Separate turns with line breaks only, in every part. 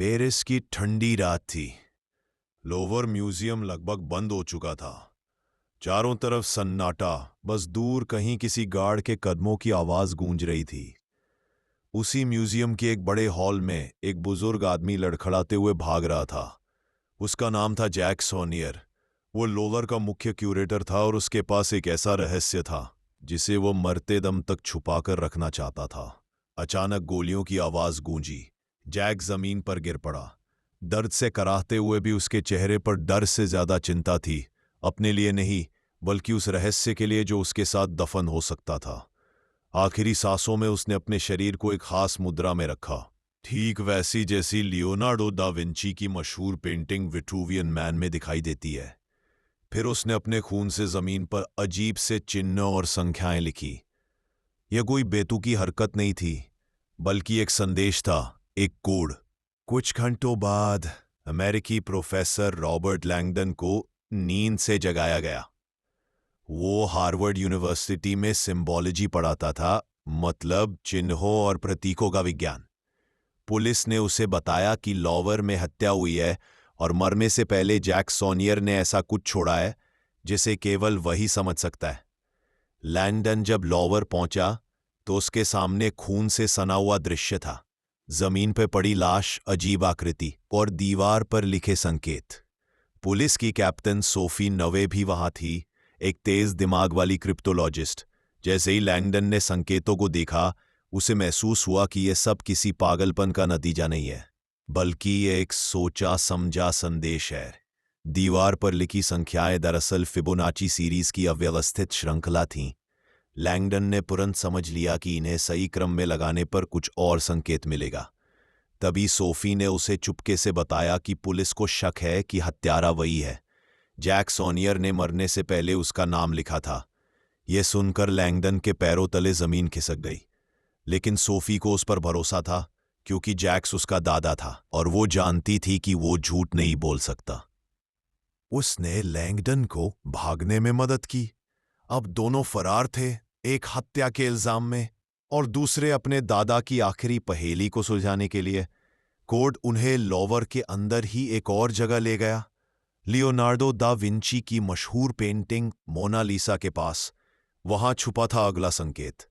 Paris की ठंडी रात थी। लोवर म्यूजियम लगभग बंद हो चुका था। चारों तरफ सन्नाटा, बस दूर कहीं किसी गार्ड के कदमों की आवाज गूंज रही थी। उसी म्यूजियम के एक बड़े हॉल में एक बुजुर्ग आदमी लड़खड़ाते हुए भाग रहा था। उसका नाम था जैक सोनियर। वो लोवर का मुख्य क्यूरेटर था और उसके पास एक ऐसा रहस्य था जिसे वो मरते दम तक छुपाकर रखना चाहता था। अचानक गोलियों की आवाज गूंजी। जैक जमीन पर गिर पड़ा। दर्द से कराहते हुए भी उसके चेहरे पर डर से ज्यादा चिंता थी, अपने लिए नहीं बल्कि उस रहस्य के लिए जो उसके साथ दफन हो सकता था। आखिरी सांसों में उसने अपने शरीर को एक खास मुद्रा में रखा, ठीक वैसी जैसी लियोनार्डो दा विंची की मशहूर पेंटिंग विट्रूवियन मैन में दिखाई देती है। फिर उसने अपने खून से जमीन पर अजीब से चिन्ह और संख्याएं लिखी। यह कोई बेतुकी हरकत नहीं थी, बल्कि एक संदेश था, एक कोड। कुछ घंटों बाद अमेरिकी प्रोफेसर रॉबर्ट लैंगडन को नींद से जगाया गया। वो हार्वर्ड यूनिवर्सिटी में सिंबोलॉजी पढ़ाता था, मतलब चिन्हों और प्रतीकों का विज्ञान। पुलिस ने उसे बताया कि लॉवर में हत्या हुई है और मरने से पहले जैक सोनियर ने ऐसा कुछ छोड़ा है जिसे केवल वही समझ सकता है। लैंगडन जब लॉवर पहुंचा तो उसके सामने खून से सना हुआ दृश्य था। जमीन पर पड़ी लाश, अजीब आकृति और दीवार पर लिखे संकेत। पुलिस की कैप्टन सोफी नवे भी वहां थी, एक तेज दिमाग वाली क्रिप्टोलॉजिस्ट। जैसे ही लैंगडन ने संकेतों को देखा, उसे महसूस हुआ कि यह सब किसी पागलपन का नतीजा नहीं है, बल्कि यह एक सोचा समझा संदेश है। दीवार पर लिखी संख्याएं दरअसल फिबोनाची सीरीज की अव्यवस्थित श्रृंखला थीं। लैंगडन ने तुरंत समझ लिया कि इन्हें सही क्रम में लगाने पर कुछ और संकेत मिलेगा। तभी सोफी ने उसे चुपके से बताया कि पुलिस को शक है कि हत्यारा वही है। जैक सोनियर ने मरने से पहले उसका नाम लिखा था। यह सुनकर लैंगडन के पैरों तले जमीन खिसक गई, लेकिन सोफी को उस पर भरोसा था क्योंकि जैक्स उसका दादा था और वो जानती थी कि वो झूठ नहीं बोल सकता। उसने लैंगडन को भागने में मदद की। अब दोनों फरार थे, एक हत्या के इल्जाम में और दूसरे अपने दादा की आखिरी पहेली को सुलझाने के लिए। कोड उन्हें लॉवर के अंदर ही एक और जगह ले गया, लियोनार्डो दा विंची की मशहूर पेंटिंग मोनालिसा के पास। वहां छुपा था अगला संकेत।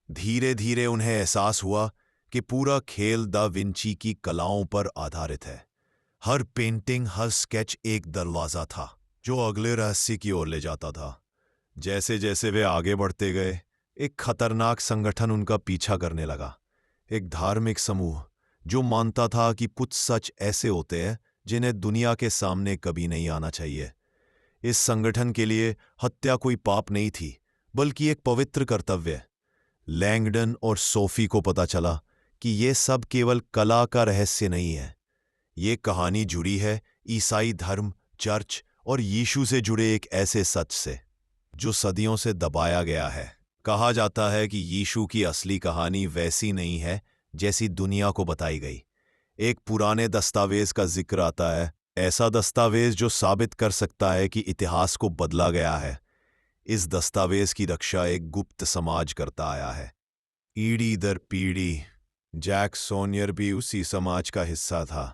धीरे धीरे उन्हें एहसास हुआ कि पूरा खेल दा विंची की कलाओं पर आधारित है। हर पेंटिंग, हर स्केच एक दरवाजा था जो अगले रहस्य की ओर ले जाता था। जैसे जैसे वे आगे बढ़ते गए, एक खतरनाक संगठन उनका पीछा करने लगा। एक धार्मिक समूह जो मानता था कि कुछ सच ऐसे होते हैं जिन्हें दुनिया के सामने कभी नहीं आना चाहिए। इस संगठन के लिए हत्या कोई पाप नहीं थी, बल्कि एक पवित्र कर्तव्य। लैंगडन और सोफी को पता चला कि यह सब केवल कला का रहस्य नहीं है। ये कहानी जुड़ी है ईसाई धर्म, चर्च और यीशु से जुड़े एक ऐसे सच से जो सदियों से दबाया गया है। कहा जाता है कि यीशु की असली कहानी वैसी नहीं है जैसी दुनिया को बताई गई। एक पुराने दस्तावेज का जिक्र आता है, ऐसा दस्तावेज जो साबित कर सकता है कि इतिहास को बदला गया है। इस दस्तावेज की रक्षा एक गुप्त समाज करता आया है, पीढ़ी दर पीढ़ी। जैक सोनियर भी उसी समाज का हिस्सा था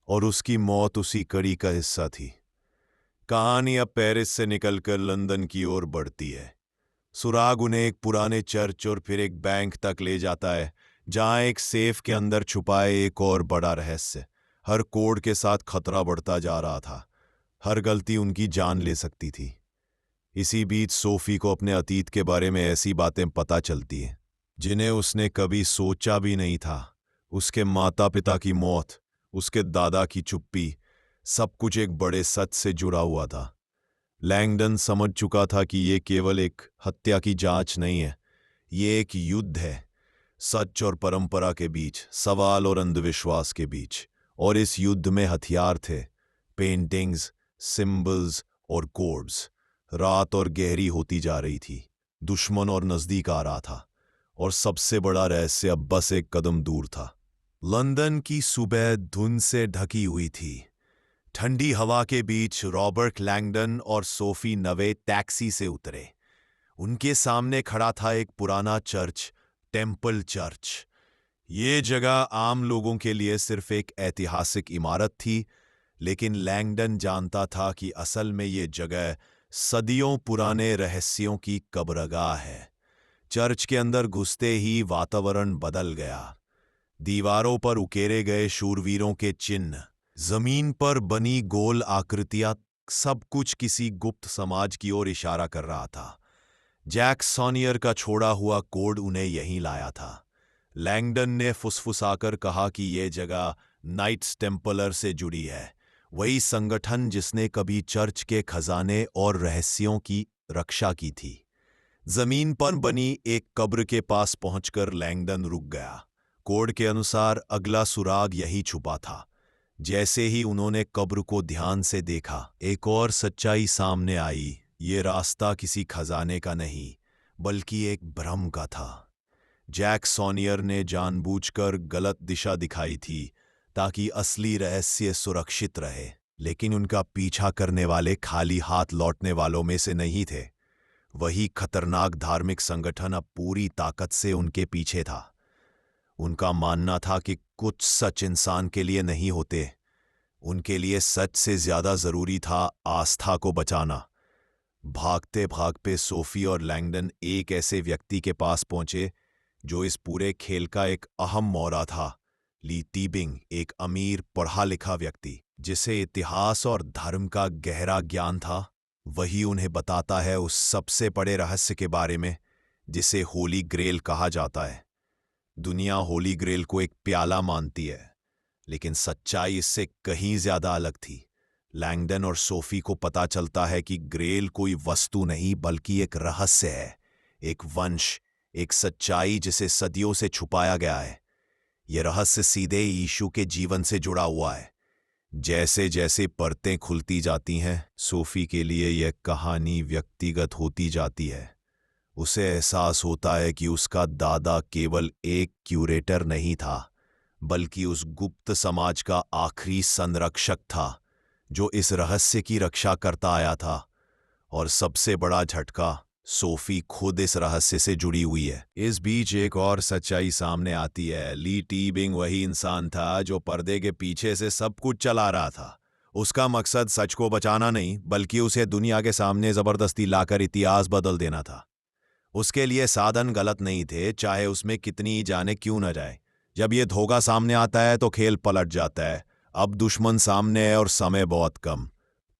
और उसकी मौत उसी कड़ी का हिस्सा थी। कहानी अब पेरिस से निकलकर लंदन की ओर बढ़ती है। सुराग उन्हें एक पुराने चर्च और फिर एक बैंक तक ले जाता है, जहां एक सेफ के अंदर छुपा है एक और बड़ा रहस्य। हर कोड के साथ खतरा बढ़ता जा रहा था। हर गलती उनकी जान ले सकती थी। इसी बीच सोफी को अपने अतीत के बारे में ऐसी बातें पता चलती हैं जिन्हें उसने कभी सोचा भी नहीं था। उसके माता पिता की मौत, उसके दादा की चुप्पी, सब कुछ एक बड़े सच से जुड़ा हुआ था। लैंगडन समझ चुका था कि यह केवल एक हत्या की जांच नहीं है, ये एक युद्ध है, सच और परंपरा के बीच, सवाल और अंधविश्वास के बीच। और इस युद्ध में हथियार थे, पेंटिंग्स, सिंबल्स और कोड्स। रात और गहरी होती जा रही थी, दुश्मन और नजदीक आ रहा था, और सबसे बड़ा रहस्य अब बस एक कदम दूर था। लंदन की सुबह धुंध से ढकी हुई थी। ठंडी हवा के बीच रॉबर्ट लैंगडन और सोफी नवे टैक्सी से उतरे। उनके सामने खड़ा था एक पुराना चर्च, टेम्पल चर्च। ये जगह आम लोगों के लिए सिर्फ एक ऐतिहासिक इमारत थी, लेकिन लैंगडन जानता था कि असल में ये जगह सदियों पुराने रहस्यों की कब्रगाह है। चर्च के अंदर घुसते ही वातावरण बदल गया। दीवारों पर उकेरे गए शूरवीरों के चिन्ह, जमीन पर बनी गोल आकृतियां, सब कुछ किसी गुप्त समाज की ओर इशारा कर रहा था। जैक सॉनियर का छोड़ा हुआ कोड उन्हें यहीं लाया था। लैंगडन ने फुसफुसाकर कहा कि यह जगह नाइट्स टेम्पलर से जुड़ी है, वही संगठन जिसने कभी चर्च के खजाने और रहस्यों की रक्षा की थी। जमीन पर बनी एक कब्र के पास पहुंचकर लैंगडन रुक गया। कोड के अनुसार अगला सुराग यही छुपा था। जैसे ही उन्होंने कब्र को ध्यान से देखा, एक और सच्चाई सामने आई। ये रास्ता किसी खजाने का नहीं, बल्कि एक भ्रम का था। जैक सॉनियर ने जानबूझकर गलत दिशा दिखाई थी ताकि असली रहस्य सुरक्षित रहे, लेकिन उनका पीछा करने वाले खाली हाथ लौटने वालों में से नहीं थे। वही खतरनाक धार्मिक संगठन अब पूरी ताकत से उनके पीछे था। उनका मानना था कि कुछ सच इंसान के लिए नहीं होते, उनके लिए सच से ज्यादा जरूरी था आस्था को बचाना। भागते भागते सोफी और लैंगडन एक ऐसे व्यक्ति के पास पहुंचे जो इस पूरे खेल का एक अहम मोहरा था। ली टीबिंग, एक अमीर पढ़ा लिखा व्यक्ति जिसे इतिहास और धर्म का गहरा ज्ञान था। वही उन्हें बताता है उस सबसे बड़े रहस्य के बारे में जिसे होली ग्रेल कहा जाता है। दुनिया होली ग्रेल को एक प्याला मानती है, लेकिन सच्चाई इससे कहीं ज्यादा अलग थी। लैंगडन और सोफी को पता चलता है कि ग्रेल कोई वस्तु नहीं बल्कि एक रहस्य है, एक वंश, एक सच्चाई जिसे सदियों से छुपाया गया है। यह रहस्य सीधे यीशु के जीवन से जुड़ा हुआ है। जैसे जैसे परतें खुलती जाती हैं, सोफी के लिए यह कहानी व्यक्तिगत होती जाती है। उसे एहसास होता है कि उसका दादा केवल एक क्यूरेटर नहीं था, बल्कि उस गुप्त समाज का आखिरी संरक्षक था जो इस रहस्य की रक्षा करता आया था। और सबसे बड़ा झटका, सोफी खुद इस रहस्य से जुड़ी हुई है। इस बीच एक और सच्चाई सामने आती है। ली टीबिंग वही इंसान था जो पर्दे के पीछे से सब कुछ चला रहा था। उसका मकसद सच को बचाना नहीं, बल्कि उसे दुनिया के सामने जबरदस्ती लाकर इतिहास बदल देना था। उसके लिए साधन गलत नहीं थे, चाहे उसमें कितनी जाने क्यों न जाए। जब ये धोखा सामने आता है तो खेल पलट जाता है। अब दुश्मन सामने है और समय बहुत कम।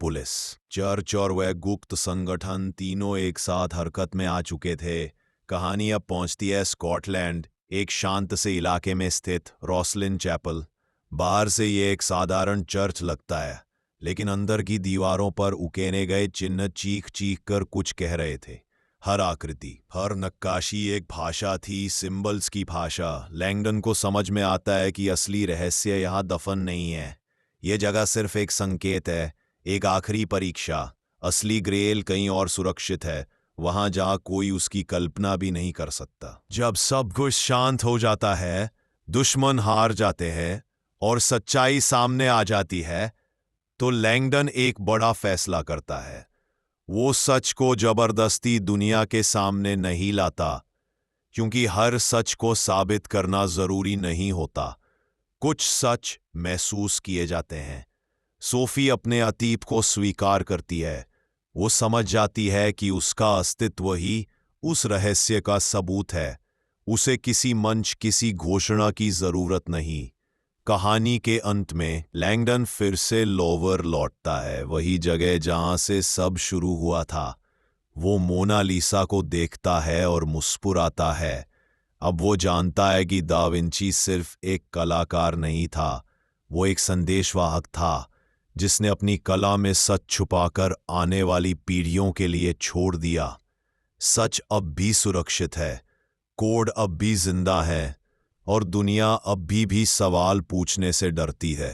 पुलिस, चर्च और वह गुप्त संगठन तीनों एक साथ हरकत में आ चुके थे। कहानी अब पहुंचती है स्कॉटलैंड, एक शांत से इलाके में स्थित रोसलिन चैपल। बाहर से ये एक साधारण चर्च लगता है, लेकिन अंदर की दीवारों पर उकेरे गए चिन्ह चीख चीख कर कुछ कह रहे थे। हर आकृति, हर नक्काशी एक भाषा थी, सिंबल्स की भाषा। लैंगडन को समझ में आता है कि असली रहस्य यहाँ दफन नहीं है। यह जगह सिर्फ एक संकेत है, एक आखिरी परीक्षा। असली ग्रेल कहीं और सुरक्षित है, वहां जहां कोई उसकी कल्पना भी नहीं कर सकता। जब सब कुछ शांत हो जाता है, दुश्मन हार जाते हैं और सच्चाई सामने आ जाती है, तो लैंगडन एक बड़ा फैसला करता है। वो सच को जबरदस्ती दुनिया के सामने नहीं लाता, क्योंकि हर सच को साबित करना जरूरी नहीं होता। कुछ सच महसूस किए जाते हैं। सोफी अपने अतीत को स्वीकार करती है। वो समझ जाती है कि उसका अस्तित्व ही उस रहस्य का सबूत है। उसे किसी मंच, किसी घोषणा की जरूरत नहीं। कहानी के अंत में लैंगडन फिर से लोवर लौटता है, वही जगह जहां से सब शुरू हुआ था। वो मोनालिसा को देखता है और मुस्कुराता है। अब वो जानता है कि दा विंची सिर्फ एक कलाकार नहीं था, वो एक संदेशवाहक था जिसने अपनी कला में सच छुपाकर आने वाली पीढ़ियों के लिए छोड़ दिया। सच अब भी सुरक्षित है, कोड अब भी जिंदा है, और दुनिया अब भी सवाल पूछने से डरती है।